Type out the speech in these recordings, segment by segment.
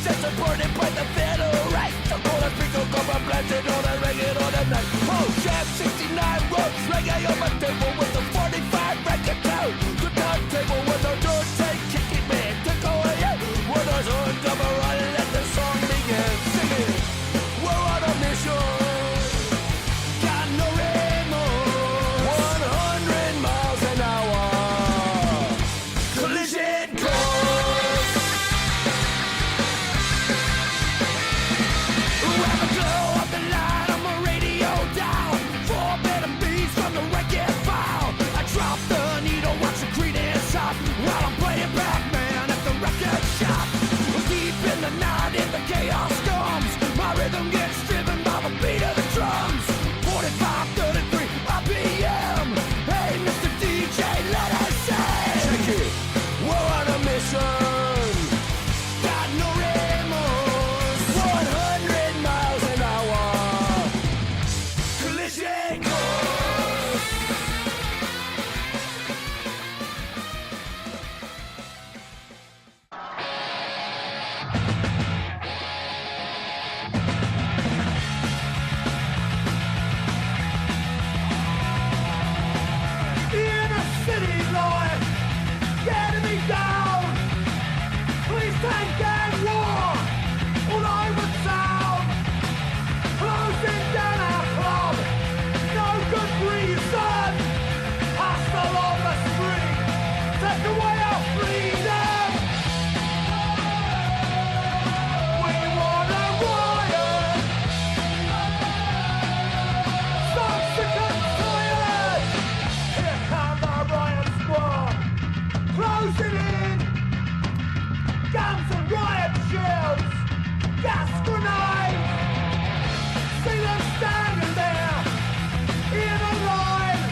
just a burning by the fiddle, right? So go to people, go from blasting on the reggae on the night. Oh, Chef 69 ropes, reggae on my table with the 45 record down. The turntable with the dirt take, kicking me, take away it. With us on double run, let the song begin. Sing it, we're on a mission. Got no remorse. 100 miles an hour. Collision course. Grab a glow of the light on my radio dial. 4 better beats from the record file. I drop the needle, watch the credence stop while I'm playing Batman at the record shop. Deep in the night, in the chaos storms, my rhythm gets driven by the beat of the drums. 45, 33 RPM. Hey, Mr. DJ, let us say, check it. We're on a mission. Got no remorse. 100 miles an hour. Collision course. In a city life, getting me down. Please take and war, all over town. Closing down our club, no good reason. Hustle on the street, take away our freedom. We want a riot. Stop sick and tired. Here come the riot squad, closing in. Guns and riot shields, gas grenades. See them standing there in a line.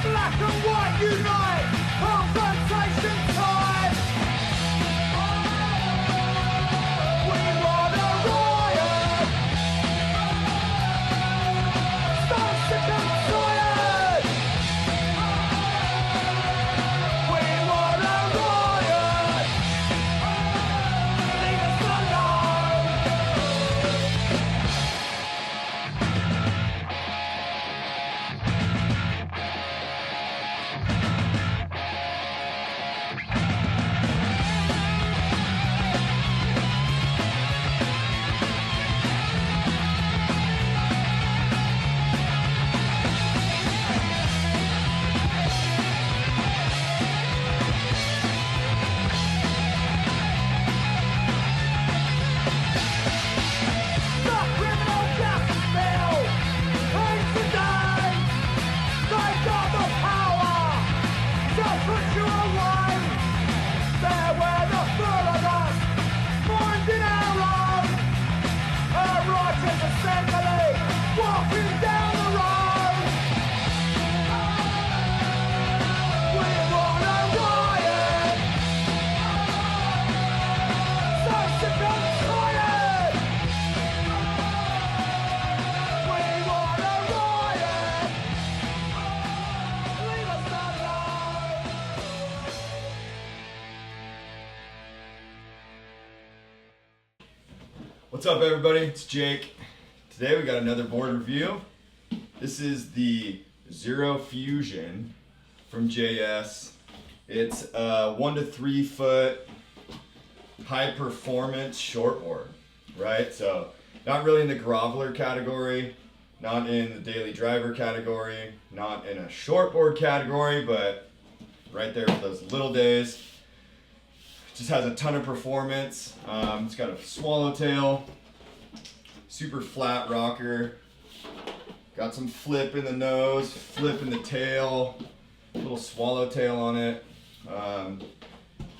Black and white unite, confrontation time. We want a riot. Stop sick and tired. We want a riot. Leave us alone. The criminal justice bill ain't today. They got the power to put you away. They're where the full of us, minding our own. A righteous assembly walking down the road. We want a riot. So sick and tired. We want a riot. Leave us alone. What's up, everybody? It's Jake. Today we got another board review. This is the XERO Fusion from JS. It's a 1 to 3 foot high performance shortboard, right? So not really in the groveler category, not in the daily driver category, not in a shortboard category, but right there for those little days. Just has a ton of performance. It's got a swallowtail, super flat rocker, got some flip in the nose, flip in the tail, little swallowtail on it.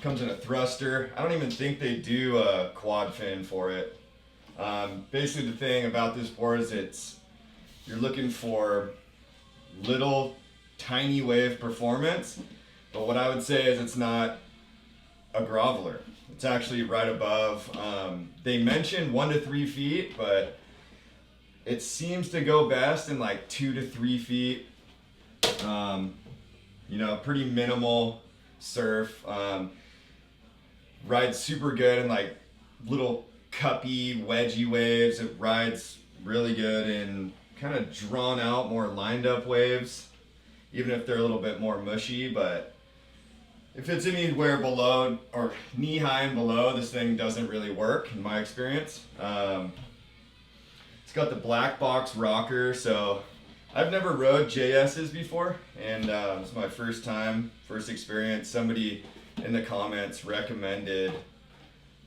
Comes in a thruster. I don't even think they do a quad fin for it. Basically the thing about this board is you're looking for little tiny wave performance, but what I would say is it's not a groveler. It's actually right above. They mentioned 1 to 3 feet, but it seems to go best in like 2 to 3 feet. You know, pretty minimal surf. Rides super good in like little cuppy, wedgy waves. It rides really good in kind of drawn out, more lined up waves, even if they're a little bit more mushy. But if it's anywhere below or knee high and below, this thing doesn't really work in my experience. It's got the black box rocker, so I've never rode JS's before, and it's my first experience. Somebody in the comments recommended,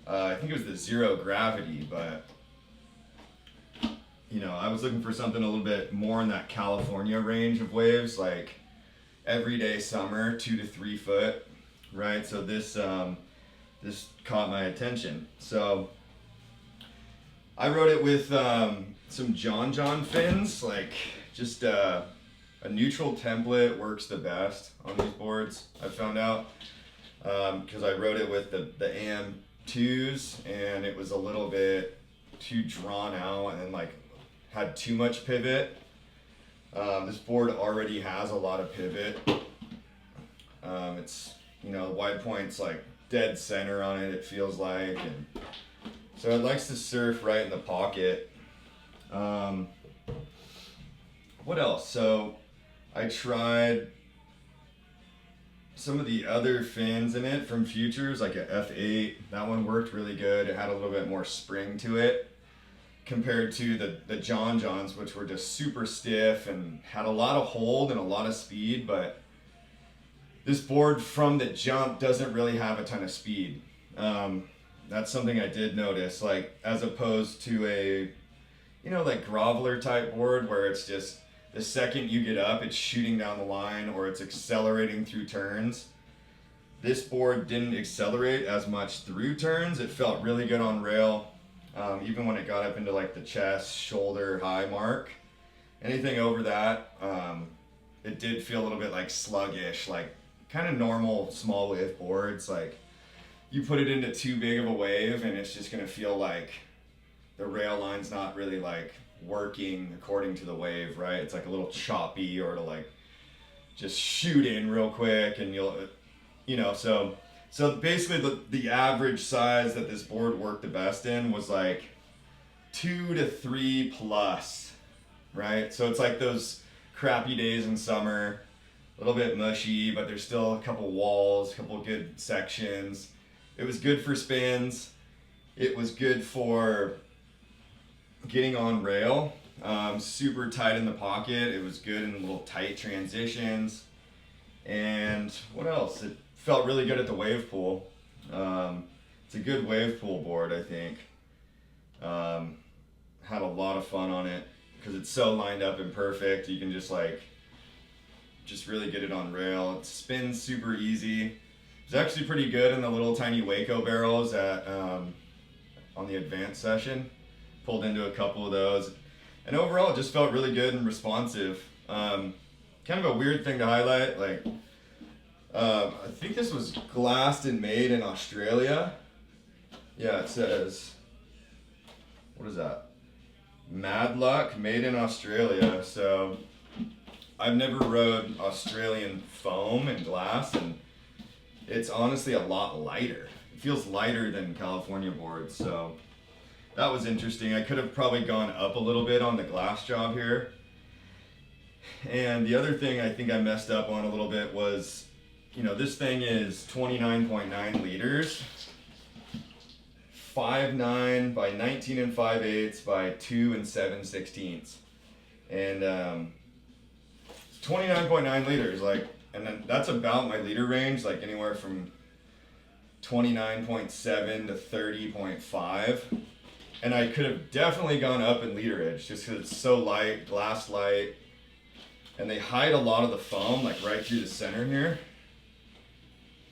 I think it was the Zero Gravity, but you know, I was looking for something a little bit more in that California range of waves, like everyday summer, 2 to 3 foot, right? So this caught my attention. So I rode it with some John fins, like just a neutral template works the best on these boards, I found out, because I rode it with the AM2s, and it was a little bit too drawn out and like had too much pivot. This board already has a lot of pivot. It's, you know, wide point's like dead center on it, it feels like, and so it likes to surf right in the pocket. What else? So I tried some of the other fins in it from Futures, like a F8. That one worked really good. It had a little bit more spring to it compared to the Johns, which were just super stiff and had a lot of hold and a lot of speed. But this board from the jump doesn't really have a ton of speed. That's something I did notice, like as opposed to a, you know, like groveler type board where it's just the second you get up, it's shooting down the line or it's accelerating through turns. This board didn't accelerate as much through turns. It felt really good on rail. Even when it got up into like the chest, shoulder, high mark, anything over that, it did feel a little bit like sluggish, like kind of normal small wave boards. Like you put it into too big of a wave and it's just gonna feel like the rail line's not really like working according to the wave, right? It's like a little choppy, or to like just shoot in real quick and you'll, you know, so basically the average size that this board worked the best in was like 2 to 3 plus, right? So it's like those crappy days in summer, a little bit mushy, but there's still a couple walls, a couple good sections. It was good for spins. It was good for getting on rail, super tight in the pocket. It was good in little tight transitions. And what else? It felt really good at the wave pool. It's a good wave pool board, I think. Had a lot of fun on it because it's so lined up and perfect. You can just really get it on rail. It spins super easy. It's actually pretty good in the little tiny Waco barrels at on the advanced session. Pulled into a couple of those, and overall it just felt really good and responsive. Kind of a weird thing to highlight, like I think this was glassed and made in Australia. Yeah, it says, what is that? Mad Luck, made in Australia. So I've never rode Australian foam and glass, and it's honestly a lot lighter. It feels lighter than California boards, so that was interesting. I could have probably gone up a little bit on the glass job here. And the other thing I think I messed up on a little bit was, you know, this thing is 29.9 liters, 5.9 by 19 5/8 by 2 7/16. And 29.9 liters, like, and then that's about my liter range, like anywhere from 29.7 to 30.5. And I could have definitely gone up in literage just because it's so light, glass light, and they hide a lot of the foam like right through the center here.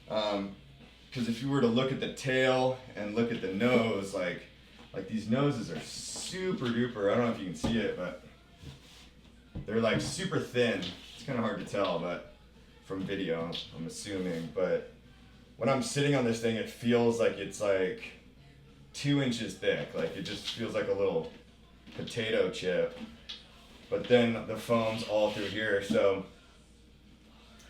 Because if you were to look at the tail and look at the nose, like these noses are super duper. I don't know if you can see it, but they're like super thin. It's kind of hard to tell, but from video, I'm assuming. But when I'm sitting on this thing, it feels like it's like 2 inches thick. Like it just feels like a little potato chip. But then the foam's all through here, so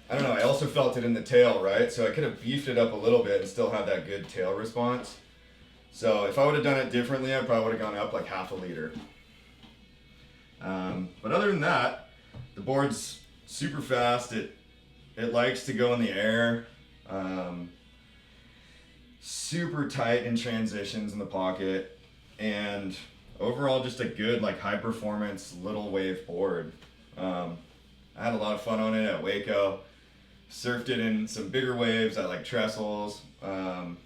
I don't know. I also felt it in the tail, right? So I could have beefed it up a little bit and still have that good tail response. So if I would have done it differently, I probably would have gone up like half a liter. But other than that, the board's super fast. It likes to go in the air. Super tight in transitions in the pocket, and overall just a good like high performance little wave board. I had a lot of fun on it at Waco. Surfed it in some bigger waves at like trestles, and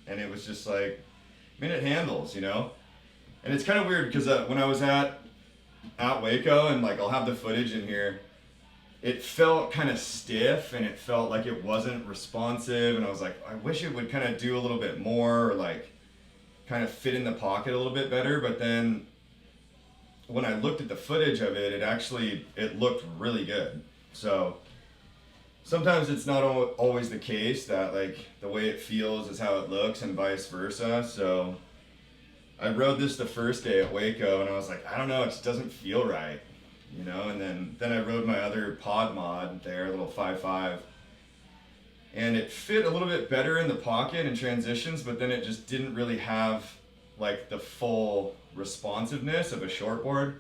it was just like, I mean, it handles, you know. And it's kind of weird because when I was at Waco, and like I'll have the footage in here, it felt kind of stiff and it felt like it wasn't responsive, and I was like, I wish it would kind of do a little bit more, or like kind of fit in the pocket a little bit better. But then when I looked at the footage of it, it looked really good. So sometimes it's not always the case that like the way it feels is how it looks and vice versa. So I rode this the first day at Waco and I was like, I don't know, it just doesn't feel right, you know. And then I rode my other pod mod there, a little 5.5, and it fit a little bit better in the pocket and transitions, but then it just didn't really have like the full responsiveness of a shortboard.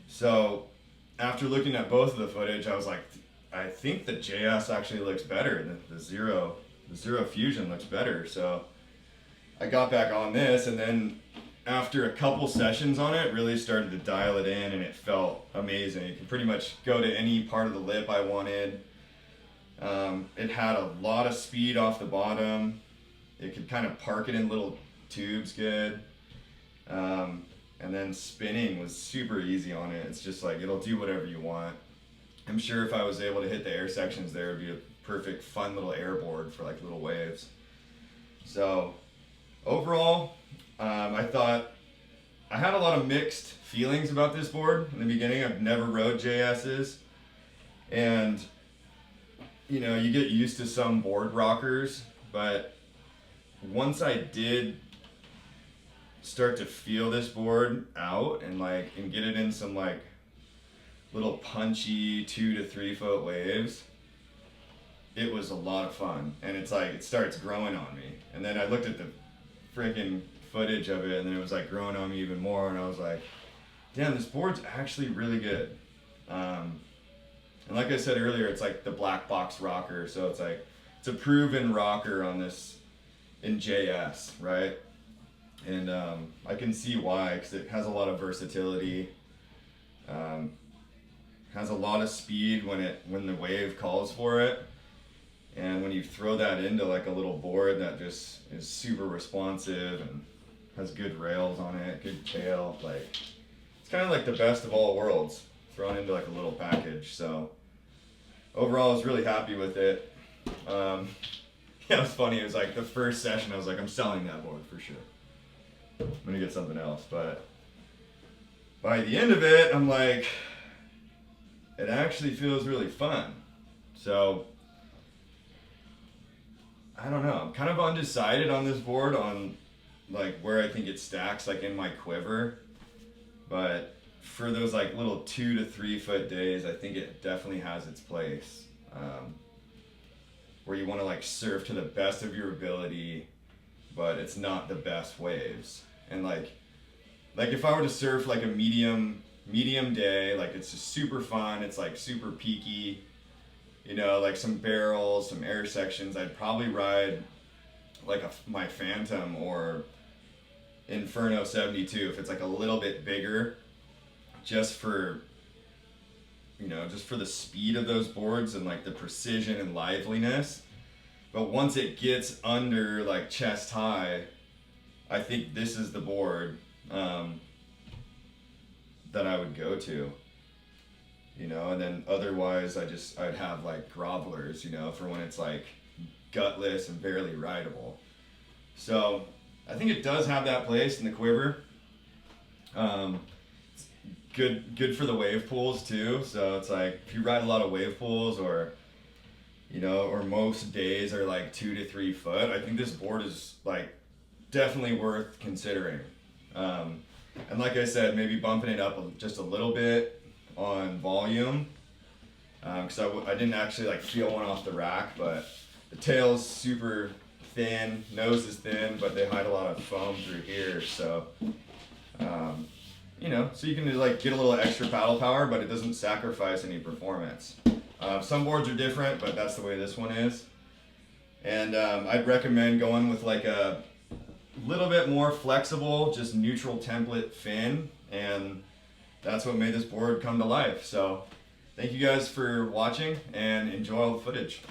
So after looking at both of the footage, I was like, I think the JS actually looks better. The Zero Fusion looks better. So I got back on this, and then after a couple sessions on it, really started to dial it in, and it felt amazing. You could pretty much go to any part of the lip I wanted. It had a lot of speed off the bottom. It could kind of park it in little tubes good. And then spinning was super easy on it. It's just like, it'll do whatever you want. I'm sure if I was able to hit the air sections there, it would be a perfect fun little airboard for like little waves. So overall, I thought I had a lot of mixed feelings about this board in the beginning. I've never rode JS's, and you know, you get used to some board rockers, but once I did start to feel this board out and get it in some like little punchy 2 to 3 foot waves, it was a lot of fun. And it's like, it starts growing on me. And then I looked at the freaking footage of it, and then it was like growing on me even more, and I was like, damn, this board's actually really good. And like I said earlier, it's like the black box rocker, so it's like, it's a proven rocker on this in JS, right? And I can see why, because it has a lot of versatility, has a lot of speed when the wave calls for it, and when you throw that into like a little board that just is super responsive and has good rails on it, good tail, like it's kind of like the best of all worlds thrown into like a little package. So overall, I was really happy with it. Yeah, it was funny. It was like the first session, I was like, I'm selling that board for sure. I'm gonna get something else. But by the end of it, I'm like, it actually feels really fun. So I don't know. I'm kind of undecided on this board on like where I think it stacks like in my quiver. But for those like little 2 to 3 foot days, I think it definitely has its place. Where you want to like surf to the best of your ability, but it's not the best waves. And like if I were to surf like a medium day, like it's just super fun, it's like super peaky, you know, like some barrels, some air sections, I'd probably ride like my Phantom or Inferno 72 if it's like a little bit bigger, just for, you know, just for the speed of those boards and like the precision and liveliness. But once it gets under like chest high, I think this is the board that I would go to, you know. And then otherwise I'd have like grovelers, you know, for when it's like gutless and barely rideable. So I think it does have that place in the quiver. It's good for the wave pools too. So it's like if you ride a lot of wave pools, or you know, or most days are like 2 to 3 foot, I think this board is like definitely worth considering. And like I said, maybe bumping it up just a little bit on volume, because I didn't actually like feel one off the rack, but the tail's super thin, nose is thin, but they hide a lot of foam through here. So, you know, so you can like get a little extra paddle power, but it doesn't sacrifice any performance. Some boards are different, but that's the way this one is. And I'd recommend going with like a little bit more flexible, just neutral template fin, and that's what made this board come to life. So thank you guys for watching and enjoy all the footage.